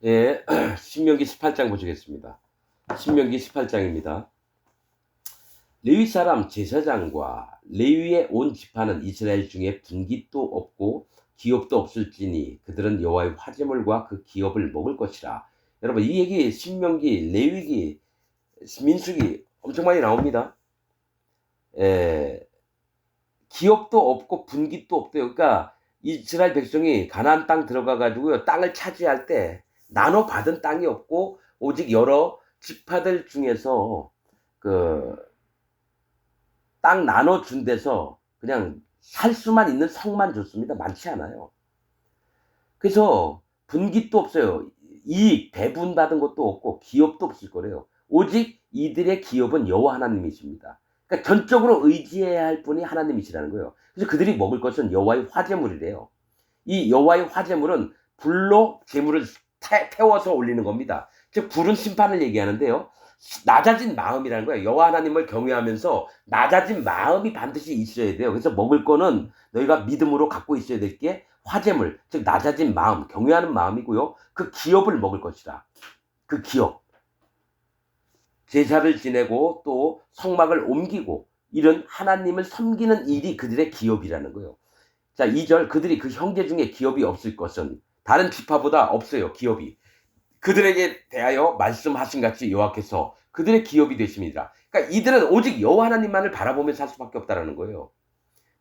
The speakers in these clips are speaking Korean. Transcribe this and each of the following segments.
예, 신명기 18장 보시겠습니다. 신명기 18장입니다. 레위 사람 제사장과 레위의 온 지파는 이스라엘 중에 분깃도 없고 기업도 없을지니 그들은 여호와의 화제물과 그 기업을 먹을 것이라. 여러분, 이 얘기 신명기, 레위기, 민수기 엄청 많이 나옵니다. 예, 기업도 없고 분깃도 없대요. 그러니까 이스라엘 백성이 가나안 땅 들어가 가지고요, 땅을 차지할 때 나눠 받은 땅이 없고 오직 여러 지파들 중에서 그 땅 나눠 준 데서 그냥 살 수만 있는 성만 줬습니다. 많지 않아요. 그래서 분깃도 없어요. 이익 배분 받은 것도 없고 기업도 없을 거래요. 오직 이들의 기업은 여호와 하나님이십니다. 그러니까 전적으로 의지해야 할 분이 하나님이시라는 거예요. 그래서 그들이 먹을 것은 여호와의 화제물이래요. 이 여호와의 화제물은 불로 제물을 태워서 올리는 겁니다. 즉 불은 심판을 얘기하는데요. 낮아진 마음이라는 거예요. 여호와 하나님을 경외하면서 낮아진 마음이 반드시 있어야 돼요. 그래서 먹을 거는 너희가 믿음으로 갖고 있어야 될 게 화제물, 즉 낮아진 마음, 경외하는 마음이고요. 그 기업을 먹을 것이다. 그 기업. 제사를 지내고 또 성막을 옮기고 이런 하나님을 섬기는 일이 그들의 기업이라는 거예요. 자, 2절, 그들이 그 형제 중에 기업이 없을 것은, 다른 지파보다 없어요, 기업이. 그들에게 대하여 말씀하신 같이 여호와께서 그들의 기업이 되십니다. 그러니까 이들은 오직 여호와 하나님만을 바라보며 살 수밖에 없다라는 거예요.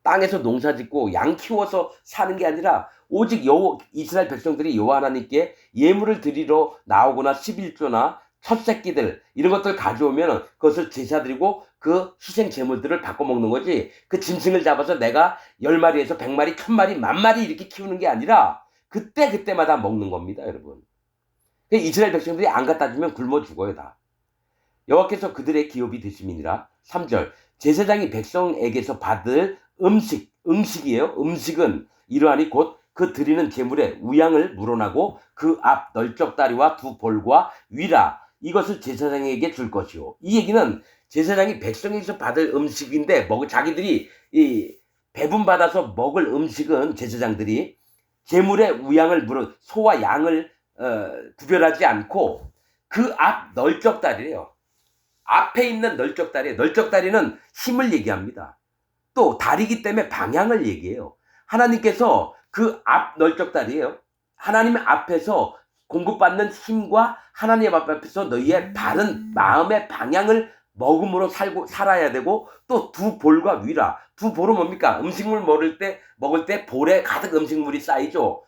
땅에서 농사 짓고 양 키워서 사는 게 아니라 오직 이스라엘 백성들이 여호와 하나님께 예물을 드리러 나오거나 11조나 첫 새끼들 이런 것들 가져오면 그것을 제사 드리고 그 희생 제물들을 바꿔 먹는 거지. 그 짐승을 잡아서 내가 10마리에서 100마리, 1000마리, 10,000마리 이렇게 키우는 게 아니라 그때마다 먹는 겁니다, 여러분. 이스라엘 백성들이 안 갖다 주면 굶어 죽어요, 다. 여호와께서 그들의 기업이 되심이니라. 3절, 제사장이 백성에게서 받을 음식이에요. 음식은 이러하니 곧 그 드리는 제물에 우양을 물어나고 그 앞 널쩍다리와 두 볼과 위라, 이것을 제사장에게 줄 것이요. 이 얘기는 제사장이 백성에게서 받을 음식인데 자기들이 이 배분받아서 먹을 음식은 제사장들이 제물에 우양을 물어 소와 양을 구별하지 않고 그 앞 널쩍다리래요. 앞에 있는 널쩍다리, 널쩍다리는 힘을 얘기합니다. 또 다리기 때문에 방향을 얘기해요. 하나님께서 그 앞 널쩍다리예요. 하나님 앞에서 공급받는 힘과 하나님 앞에서 너희의 바른 마음의 방향을 먹음으로 살아야 되고, 또 두 볼과 위라. 두 볼은 뭡니까? 음식물 먹을 때 볼에 가득 음식물이 쌓이죠.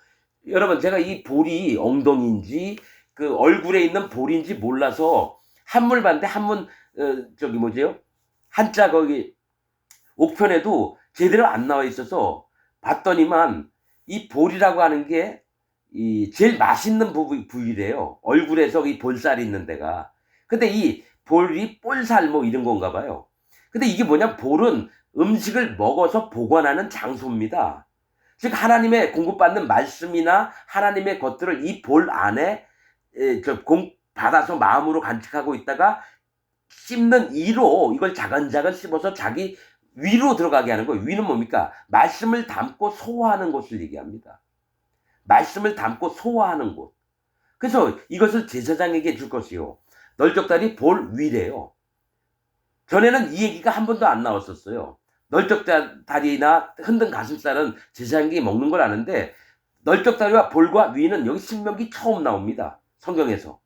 여러분, 제가 이 볼이 엉덩이인지 그 얼굴에 있는 볼인지 몰라서 한물 봤는데 한문 저기 뭐지요? 한자 거기 옥편에도 제대로 안 나와 있어서 봤더니만 이 볼이라고 하는 게 이 제일 맛있는 부위래요. 얼굴에서 이 볼살이 있는 데가. 근데 이 볼이 볼살 뭐 이런 건가 봐요. 근데 이게 뭐냐? 볼은 음식을 먹어서 보관하는 장소입니다. 즉 하나님의 공급받는 말씀이나 하나님의 것들을 이 볼 안에 받아서 마음으로 간직하고 있다가 씹는 이로 이걸 자근자근 씹어서 자기 위로 들어가게 하는 거예요. 위는 뭡니까? 말씀을 담고 소화하는 곳을 얘기합니다. 말씀을 담고 소화하는 곳. 그래서 이것을 제사장에게 줄 것이요. 널쩍다리 볼 위래요. 전에는 이 얘기가 한 번도 안 나왔었어요. 널쩍다리나 흔든 가슴살은 제사장이 먹는 걸 아는데 널쩍다리와 볼과 위는 여기 신명기 처음 나옵니다. 성경에서.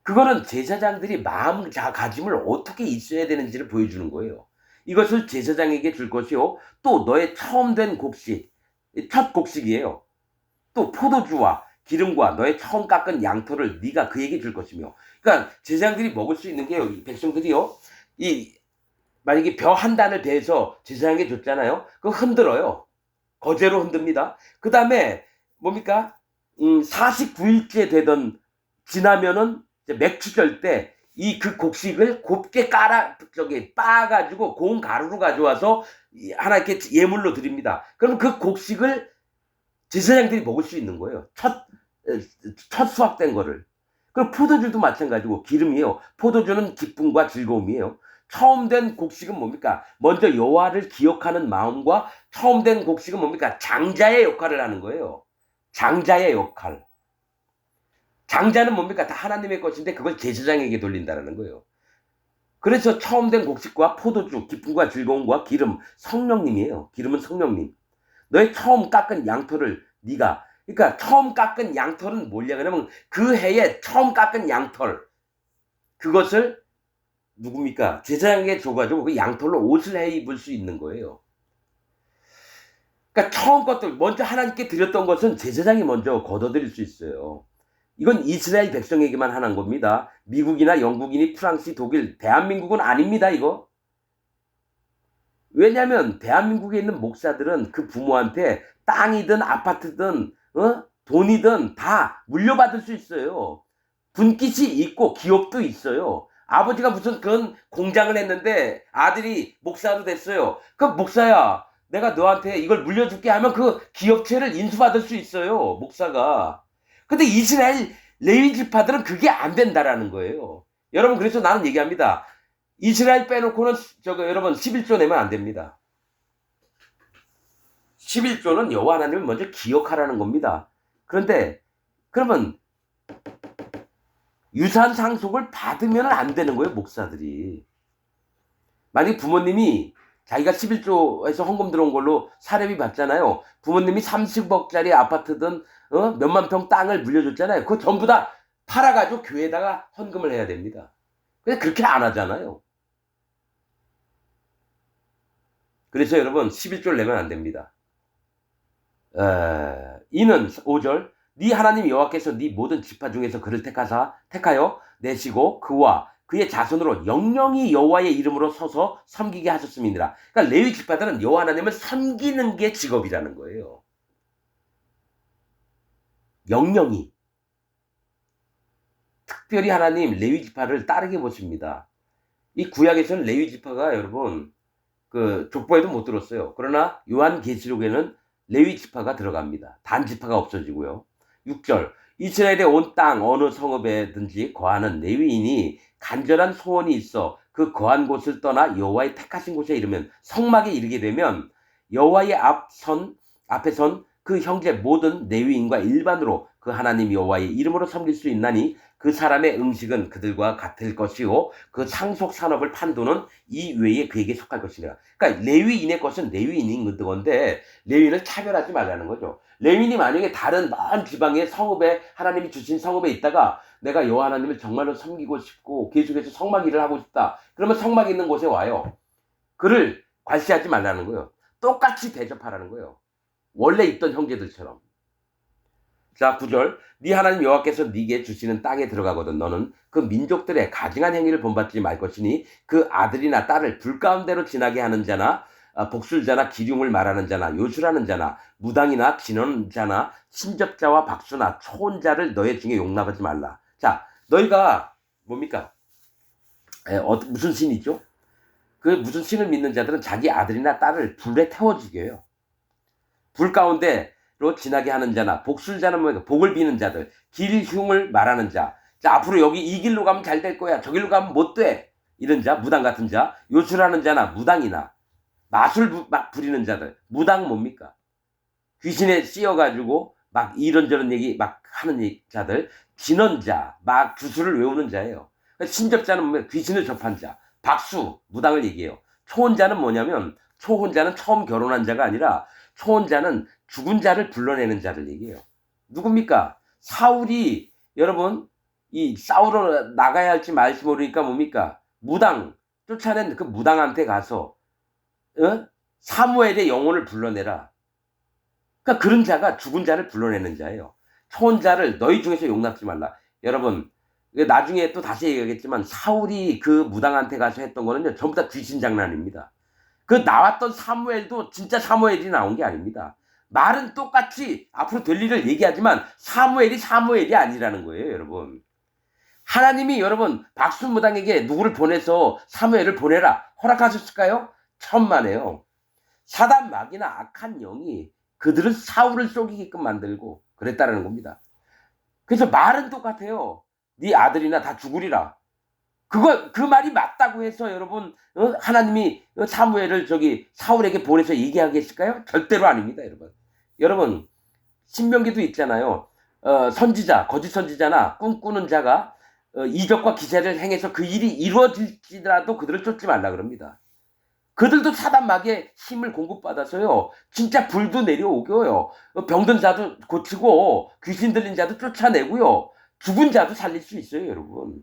그거는 제사장들이 마음가짐을 어떻게 있어야 되는지를 보여주는 거예요. 이것을 제사장에게 줄 것이요. 또 너의 처음 된 곡식, 첫 곡식이에요. 또 포도주와 기름과 너의 처음 깎은 양털을 네가 그에게 줄 것이며. 그러니까 제사장들이 먹을 수 있는 게요. 백성들이요. 만약에 벼 한 단을 베서 제사장에게 줬잖아요. 그거 흔들어요. 거제로 흔듭니다. 그 다음에 뭡니까? 49일째 지나면은 맥주절 때 그 곡식을 곱게 빻아가지고 고운 가루로 가져와서 하나님께 예물로 드립니다. 그럼 그 곡식을 제사장들이 먹을 수 있는 거예요. 첫 수확된 거를. 그럼 포도주도 마찬가지고 기름이에요. 포도주는 기쁨과 즐거움이에요. 처음 된 곡식은 뭡니까? 먼저 여호와를 기억하는 마음과 처음 된 곡식은 뭡니까? 장자의 역할을 하는 거예요. 장자의 역할. 장자는 뭡니까? 다 하나님의 것인데 그걸 제사장에게 돌린다라는 거예요. 그래서 처음 된 곡식과 포도주, 기쁨과 즐거움과 기름, 성령님이에요. 기름은 성령님. 너의 처음 깎은 양털을 네가, 그러니까 처음 깎은 양털은 뭐냐 그러면 그 해에 처음 깎은 양털, 그것을 누굽니까? 제사장에게 줘가지고 그 양털로 옷을 해 입을 수 있는 거예요. 그러니까 처음 것들 먼저 하나님께 드렸던 것은 제사장이 먼저 걷어들일 수 있어요. 이건 이스라엘 백성에게만 하는 겁니다. 미국이나 영국이니 프랑스, 독일, 대한민국은 아닙니다. 이거. 왜냐하면 대한민국에 있는 목사들은 그 부모한테 땅이든 아파트든 돈이든 다 물려받을 수 있어요. 분깃이 있고 기업도 있어요. 아버지가 무슨 그런 공장을 했는데 아들이 목사로 됐어요. 그 목사야, 내가 너한테 이걸 물려줄게 하면 그 기업체를 인수받을 수 있어요. 목사가. 근데 이스라엘 레위 지파들은 그게 안 된다라는 거예요. 여러분, 그래서 나는 얘기합니다. 이스라엘 빼놓고는 여러분 11조 내면 안 됩니다. 11조는 여호와 하나님을 먼저 기억하라는 겁니다. 그런데 그러면 유산 상속을 받으면 안 되는 거예요, 목사들이. 만약 부모님이 자기가 11조에서 헌금 들어온 걸로 사례비 받잖아요. 부모님이 30억짜리 아파트든 몇만 평 땅을 물려줬잖아요. 그거 전부 다 팔아가지고 교회에다가 헌금을 해야 됩니다. 근데 그렇게 안 하잖아요. 그래서 여러분 11조를 내면 안 됩니다. 이는 5절 네 하나님 여호와께서 네 모든 지파 중에서 그를 택하여 내시고 그와 그의 자손으로 영영이 여호와의 이름으로 서서 섬기게 하셨음이니라. 그러니까 레위 지파들은 여호와 하나님을 섬기는 게 직업이라는 거예요. 영영이. 특별히 하나님 레위 지파를 따르게 보십니다. 이 구약에서는 레위 지파가 여러분 그 족보에도 못 들었어요. 그러나 요한계시록에는 레위 지파가 들어갑니다. 단 지파가 없어지고요. 6절 이스라엘의 온 땅 어느 성읍에든지 거하는 레위인이 간절한 소원이 있어 그 거한 곳을 떠나 여호와의 택하신 곳에 이르면 성막에 이르게 되면 여호와의 앞에 선 그 형제 모든 레위인과 일반으로 그 하나님 여호와의 이름으로 섬길 수 있나니 그 사람의 음식은 그들과 같을 것이요 그 상속 산업을 판도는 이 외에 그에게 속할 것이니라. 그러니까 레위인의 것은 레위인인 건데 레위인을 차별하지 말라는 거죠. 레위인이 만약에 다른 먼 지방의 성읍에 하나님이 주신 성읍에 있다가 내가 여호와 하나님을 정말로 섬기고 싶고 계속해서 성막 일을 하고 싶다. 그러면 성막 있는 곳에 와요. 그를 괄시하지 말라는 거예요. 똑같이 대접하라는 거예요. 원래 있던 형제들처럼. 자, 9절 네 하나님 여호와께서 네게 주시는 땅에 들어가거든 너는 그 민족들의 가증한 행위를 본받지 말 것이니 그 아들이나 딸을 불 가운데로 지나게 하는 자나 복술자나 기륭을 말하는 자나 요술하는 자나 무당이나 진언자나 친접자와 박수나 초혼자를 너의 중에 용납하지 말라. 자, 너희가 뭡니까? 무슨 신이죠? 그 무슨 신을 믿는 자들은 자기 아들이나 딸을 불에 태워주게 해요. 불 가운데로 지나게 하는 자나 복술자는 뭐예요? 복을 비는 자들, 길흉을 말하는 자. 자, 앞으로 여기 이 길로 가면 잘 될 거야. 저길로 가면 못 돼. 이런 자, 무당 같은 자, 요술하는 자나 무당이나 마술 막 부리는 자들. 무당 뭡니까? 귀신에 씌어가지고 막 이런저런 얘기 막 하는 자들. 진언자, 막 주술을 외우는 자예요. 신접자는 뭐예요? 귀신을 접한 자. 박수, 무당을 얘기해요. 초혼자는 뭐냐면 초혼자는 처음 결혼한 자가 아니라 초혼자는 죽은 자를 불러내는 자를 얘기해요. 누굽니까? 사울이 여러분 이 싸우러 나가야 할지 말지 모르니까 뭡니까? 무당 쫓아낸 그 무당한테 가서 사무엘의 영혼을 불러내라. 그러니까 그런 자가 죽은 자를 불러내는 자예요. 초혼자를 너희 중에서 용납지 말라. 여러분 나중에 또 다시 얘기하겠지만 사울이 그 무당한테 가서 했던 거는요 전부 다 귀신 장난입니다. 그 나왔던 사무엘도 진짜 사무엘이 나온 게 아닙니다. 말은 똑같이 앞으로 될 일을 얘기하지만 사무엘이 아니라는 거예요, 여러분. 하나님이 여러분 박수무당에게 누구를 보내서 사무엘을 보내라 허락하셨을까요? 천만에요. 사단 마귀나 악한 영이 그들은 사울을 속이게끔 만들고 그랬다라는 겁니다. 그래서 말은 똑같아요. 네 아들이나 다 죽으리라. 그 말이 맞다고 해서 여러분 하나님이 사무엘을 사울에게 보내서 얘기하겠을까요? 절대로 아닙니다, 여러분. 여러분 신명기도 있잖아요. 선지자, 거짓 선지자나 꿈꾸는 자가 이적과 기사를 행해서 그 일이 이루어질지라도 그들을 쫓지 말라 그럽니다. 그들도 사단 마귀의 힘을 공급받아서요, 진짜 불도 내려오고요, 병든 자도 고치고 귀신 들린 자도 쫓아내고요, 죽은 자도 살릴 수 있어요, 여러분.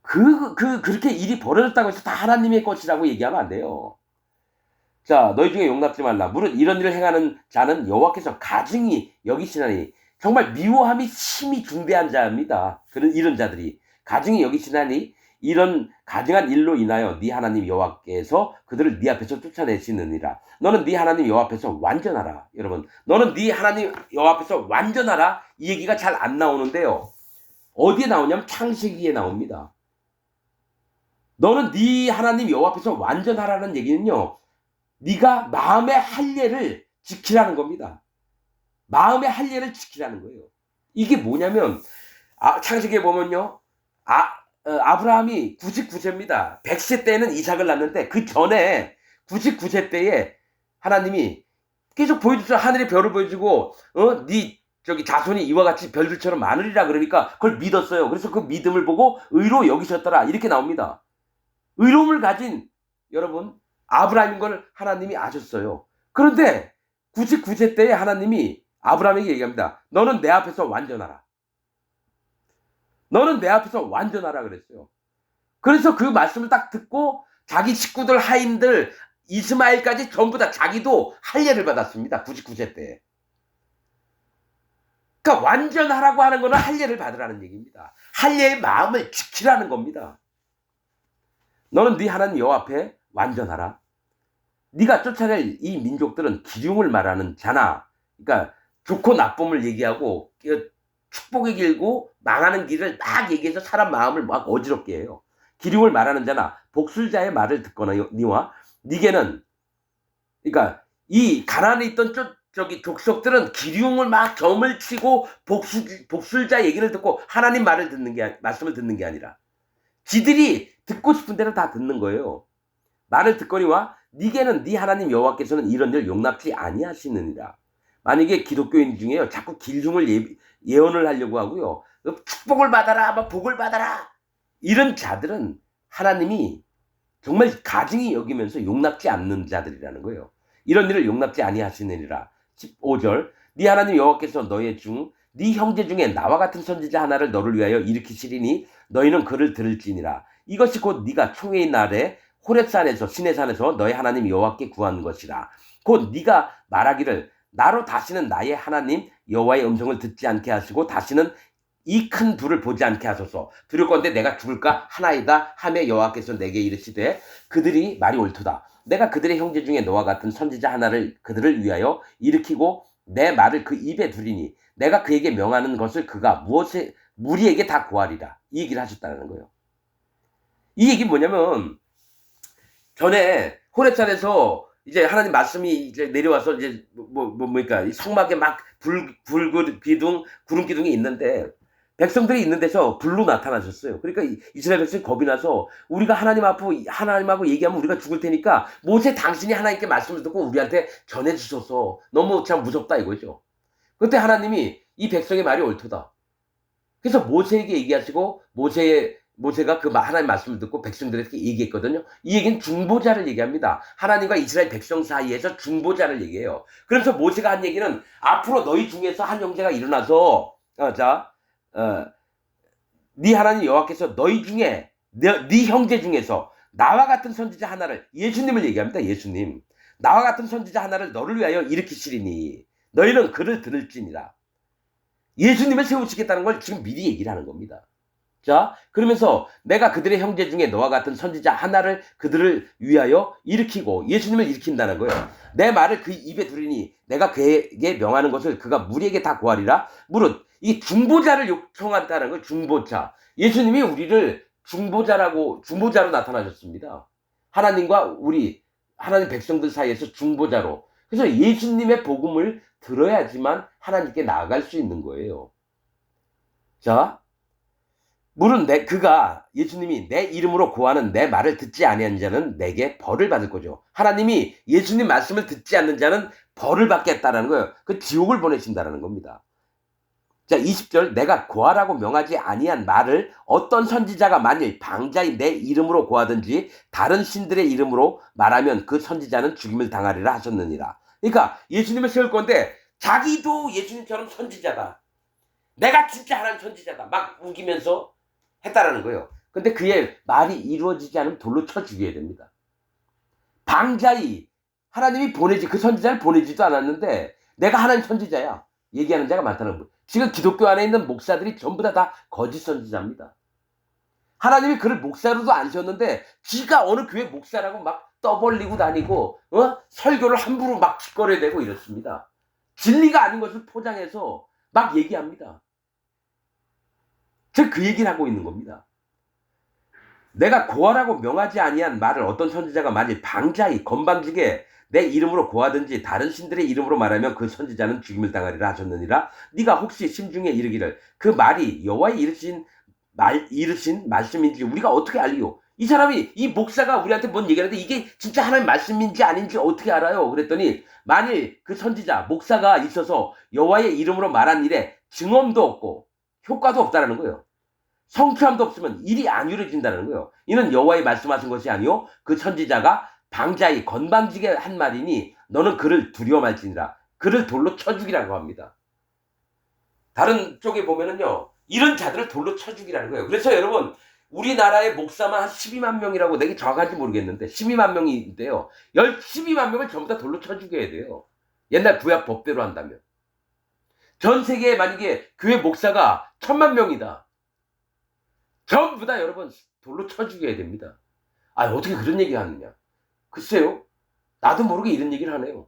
그렇게 일이 벌어졌다고 해서 다 하나님의 것이라고 얘기하면 안 돼요. 자, 너희 중에 용납지 말라. 무릇 이런 일을 행하는 자는 여호와께서 가증히 여기시나니. 정말 미워함이 심히 중대한 자입니다. 이런 자들이 가증히 여기시나니 이런 가증한 일로 인하여 네 하나님 여호와께서 그들을 네 앞에서 쫓아내시느니라. 너는 네 하나님 여호와 앞에서 완전하라. 여러분, 너는 네 하나님 여호와 앞에서 완전하라. 이 얘기가 잘 안 나오는데요. 어디에 나오냐면 창세기에 나옵니다. 너는 네 하나님 여호와 앞에서 완전하라는 얘기는요, 네가 마음의 할례를 지키라는 겁니다. 마음의 할례를 지키라는 거예요. 이게 뭐냐면 창세기에 보면요, 아브라함이 99세입니다. 100세 때는 이삭을 낳는데 그 전에 99세 때에 하나님이 계속 보여주죠. 하늘의 별을 보여주고 네 저기 자손이 이와 같이 별들처럼 많으리라 그러니까 그걸 믿었어요. 그래서 그 믿음을 보고 의로 여기셨더라 이렇게 나옵니다. 의로움을 가진 여러분 아브라함인 걸 하나님이 아셨어요. 그런데 99세 때에 하나님이 아브라함에게 얘기합니다. 너는 내 앞에서 완전하라. 너는 내 앞에서 완전하라 그랬어요. 그래서 그 말씀을 딱 듣고 자기 식구들 하인들 이스마엘까지 전부 다 자기도 할례를 받았습니다. 99세 때에. 그러니까 완전하라고 하는 거는 할례를 받으라는 얘기입니다. 할례의 마음을 지키라는 겁니다. 너는 네 하나님 여호와 앞에 완전하라. 네가 쫓아낼 이 민족들은 기륭을 말하는 자나, 그러니까 좋고 나쁨을 얘기하고 축복의 길고 망하는 길을 막 얘기해서 사람 마음을 막 어지럽게 해요. 기륭을 말하는 자나 복술자의 말을 듣거니와 니게는, 그러니까 이 가나안에 있던 저기 족속들은 기륭을 막 점을 치고 복술자 얘기를 듣고 하나님 말씀을 듣는 게 아니라 지들이 듣고 싶은 대로 다 듣는 거예요. 말을 듣거니와 니게는 네 하나님 여호와께서는 이런 일 용납지 아니하시느니라. 만약에 기독교인 중에요, 자꾸 기중을 예언을 하려고 하고요, 축복을 받아라, 막 복을 받아라, 이런 자들은 하나님이 정말 가증히 여기면서 용납지 않는 자들이라는 거예요. 이런 일을 용납지 아니하시느니라. 15절 네 하나님 여호와께서 너희 중 네 형제 중에 나와 같은 선지자 하나를 너를 위하여 일으키시리니 너희는 그를 들을지니라. 이것이 곧 네가 총회의 날에 호렙산에서 시내산에서 너희 하나님 여호와께 구한 것이라. 곧 네가 말하기를 나로 다시는 나의 하나님 여호와의 음성을 듣지 않게 하시고 다시는 이 큰 불을 보지 않게 하소서. 두렵건대 내가 죽을까 하나이다 하며 여호와께서 내게 이르시되 그들이 말이 옳도다. 내가 그들의 형제 중에 너와 같은 선지자 하나를 그들을 위하여 일으키고 내 말을 그 입에 두리니 내가 그에게 명하는 것을 그가 무리에게 다 고하리라. 이 얘기를 하셨다는 거예요. 이 얘기 뭐냐면, 전에 호렙산에서 이제 하나님 말씀이 이제 내려와서 이제 뭐니까 성막에 막 불 기둥, 구름 기둥이 있는데 백성들이 있는 데서 불로 나타나셨어요. 그러니까 이스라엘 백성이 겁이 나서 우리가 하나님하고 얘기하면 우리가 죽을 테니까 모세 당신이 하나님께 말씀을 듣고 우리한테 전해 주소서. 너무 참 무섭다 이거죠. 그때 하나님이 이 백성의 말이 옳도다. 그래서 모세에게 얘기하시고 모세가 그 하나님 말씀을 듣고 백성들에게 얘기했거든요. 이 얘기는 중보자를 얘기합니다. 하나님과 이스라엘 백성 사이에서 중보자를 얘기해요. 그래서 모세가 한 얘기는 앞으로 너희 중에서 한 형제가 일어나서 네 하나님 여호와께서 너희 중에 네 형제 중에서 나와 같은 선지자 하나를, 예수님을 얘기합니다. 예수님, 나와 같은 선지자 하나를 너를 위하여 일으키시리니 너희는 그를 들을지니라. 예수님을 세우시겠다는 걸 지금 미리 얘기를 하는 겁니다. 자, 그러면서 내가 그들의 형제 중에 너와 같은 선지자 하나를 그들을 위하여 일으키고, 예수님을 일으킨다는 거예요. 내 말을 그 입에 두리니 내가 그에게 명하는 것을 그가 무리에게 다 고하리라. 무릇 이 중보자를 요청한다는 거예요. 중보자. 예수님이 우리를 중보자로 나타나셨습니다. 하나님과 하나님 백성들 사이에서 중보자로. 그래서 예수님의 복음을 들어야지만 하나님께 나아갈 수 있는 거예요. 자, 물은 예수님이 내 이름으로 고하는 내 말을 듣지 아니한 자는 내게 벌을 받을 거죠. 하나님이 예수님 말씀을 듣지 않는 자는 벌을 받겠다라는 거예요. 그 지옥을 보내신다라는 겁니다. 자, 20절 내가 고하라고 명하지 아니한 말을 어떤 선지자가 만일 방자히 내 이름으로 고하든지 다른 신들의 이름으로 말하면 그 선지자는 죽임을 당하리라 하셨느니라. 그러니까 예수님을 세울 건데 자기도 예수님처럼 선지자다. 내가 진짜 하나님 선지자다. 막 우기면서 했다라는 거예요. 근데 그의 말이 이루어지지 않으면 돌로 쳐 죽여야 됩니다. 방자히 하나님이 그 선지자를 보내지도 않았는데 내가 하나님 선지자야. 얘기하는 자가 많다는 거예요. 지금 기독교 안에 있는 목사들이 전부 다 거짓 선지자입니다. 하나님이 그를 목사로도 안 셨는데 지가 어느 교회 목사라고 막 떠벌리고 다니고 설교를 함부로 막 짓거려대고 이렇습니다. 진리가 아닌 것을 포장해서 막 얘기합니다. 즉 그 얘기를 하고 있는 겁니다. 내가 고하라고 명하지 아니한 말을 어떤 선지자가 만일 방자히 건방지게 내 이름으로 고하든지 다른 신들의 이름으로 말하면 그 선지자는 죽임을 당하리라 하셨느니라. 네가 혹시 심중에 이르기를 그 말이 여호와의 이르신 말씀인지 우리가 어떻게 알리요? 이 사람이 이 목사가 우리한테 뭔 얘기하는데 이게 진짜 하나님 말씀인지 아닌지 어떻게 알아요? 그랬더니 만일 그 선지자 목사가 있어서 여호와의 이름으로 말한 일에 증언도 없고 효과도 없다라는 거예요. 성취함도 없으면 일이 안 이루어진다는 거예요. 이는 여호와의 말씀하신 것이 아니요 그 선지자가 방자히 건방지게 한 말이니 너는 그를 두려워 말지니라. 그를 돌로 쳐 죽이라고 합니다. 다른 쪽에 보면은요 이런 자들을 돌로 쳐 죽이라는 거예요. 그래서 여러분 우리나라의 목사만 한 12만 명이라고 내게 정확한지 모르겠는데 12만 명인데요. 12만 명을 전부 다 돌로 쳐 죽여야 돼요. 옛날 구약 법대로 한다면. 전 세계에 만약에 교회 목사가 1000만 명이다. 전부 다 여러분 돌로 쳐 죽여야 됩니다. 아 어떻게 그런 얘기 하느냐. 글쎄요. 나도 모르게 이런 얘기를 하네요.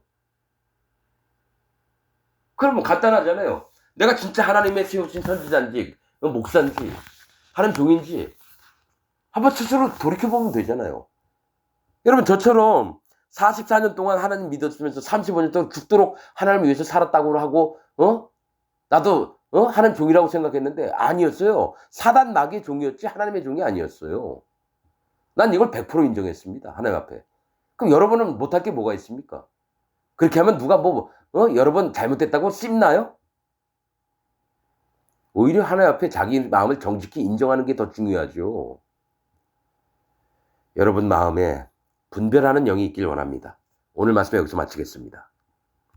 그러면 간단하잖아요. 내가 진짜 하나님의 세우신 선지자인지 목사인지 하나님 종인지 한번 스스로 돌이켜보면 되잖아요. 여러분 저처럼 44년 동안 하나님 믿었으면서 35년 동안 죽도록 하나님을 위해서 살았다고 하고 나도 하나님 종이라고 생각했는데 아니었어요. 사단 마귀의 종이었지 하나님의 종이 아니었어요. 난 이걸 100% 인정했습니다. 하나님 앞에. 그럼 여러분은 못할 게 뭐가 있습니까? 그렇게 하면 누가 여러분 잘못됐다고 씹나요? 오히려 하나님 앞에 자기 마음을 정직히 인정하는 게 더 중요하죠. 여러분 마음에 분별하는 영이 있길 원합니다. 오늘 말씀 여기서 마치겠습니다.